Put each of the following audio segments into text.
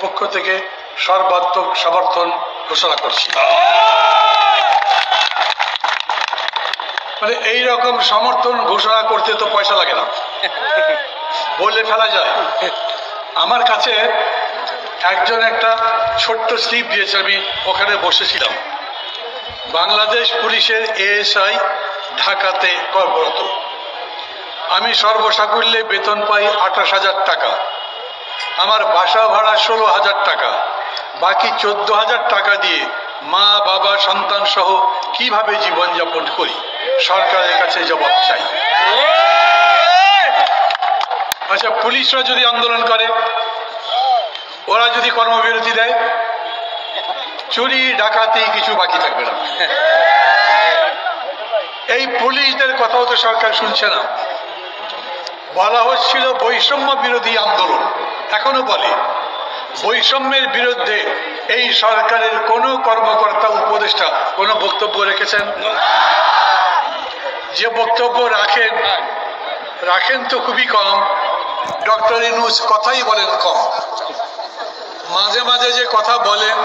পক্ষ থেকে সর্বাত্মক সমর্থন ঘোষণা করছি। মানে এইরকম সমর্থন ঘোষণা করতে তো পয়সা লাগে না, বলে ফেলা যায়। আমার কাছে একজন একটা ছোট্ট স্লিপ দিয়েছে, আমি ওখানে বসেছিলাম। বাংলাদেশ পুলিশের এএসআই, ঢাকাতে কর্মরত। আমি সর্বসাকুল্যে বেতন পাই 28,000 টাকা। আমার বাসা ভাড়া 16,000 টাকা। বাকি 14,000 টাকা দিয়ে মা বাবা সন্তান সহ কিভাবে জীবনযাপন করি? সরকারের কাছে জবাব চাই। আচ্ছা, পুলিশরা যদি আন্দোলন করে, ওরা যদি কর্মবিরতি দেয়, চুরি ডাকাতি কিছু বাকি থাকবে না। এই পুলিশদের কথাও তো সরকার শুনছে না। বলা হচ্ছিল বৈষম্য বিরোধী আন্দোলন, এখনো বলে। বৈষম্যের বিরুদ্ধে এই সরকারের কোন কর্মকর্তা উপদেষ্টা কোনো বক্তব্য রেখেছেন? যে বক্তব্য রাখেন তো খুবই কম। ডক্টর ইউনূস কথাই বলেন কম। মাঝে মাঝে যে কথা বলেন,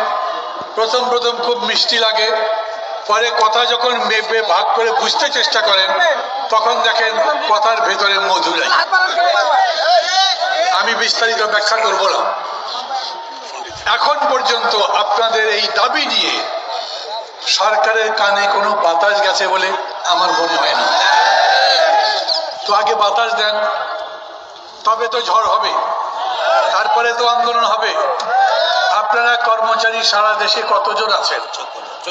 প্রথম খুব মিষ্টি লাগে, পরে কথা যখন মেপে ভাগ করে বুঝতে চেষ্টা করেন, তখন দেখেন কথার ভেতরে মধু নাই। আমি বিস্তারিত ব্যাখ্যা করব না। এখন পর্যন্ত আপনাদের এই দাবি নিয়ে সরকারের কানে কোনো বাতাস গেছে বলে আমার মনে হয় না। তো আগে বাতাস দেন, তবে তো ঝড় হবে, তারপরে তো আন্দোলন হবে। আপনারা কর্মচারী সারা দেশে কতজন আছেন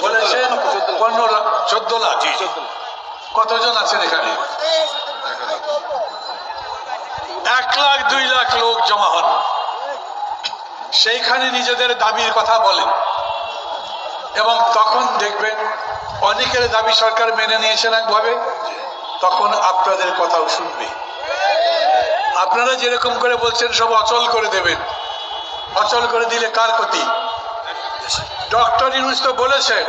বলেছেন? 14 লাখ। কতজন আছেন এখানে? 1 লাখ 2 লাখ লোক জমা হন, সেইখানে নিজেদের দাবির কথা বলেন, এবং তখন দেখবেন অনেকের দাবি সরকার মেনে নিয়েছেন একভাবে, তখন আপনাদের কথাও শুনবে। আপনারা যেরকম করে বলছেন সব অচল করে দেবেন, অচল করে দিলে কার ক্ষতি? ডক্টর ইউনূস তো বলেছেন,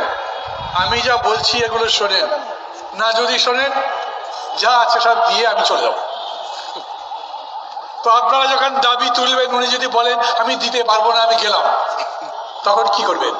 আমি যা বলছি এগুলো শোনেন না, যদি শোনেন যা আছে সব দিয়ে আমি চলে যাব। তো আপনারা যখন দাবি তুলবেন, উনি যদি বলেন আমি দিতে পারবো না, আমি গেলাম, তখন কি করবেন?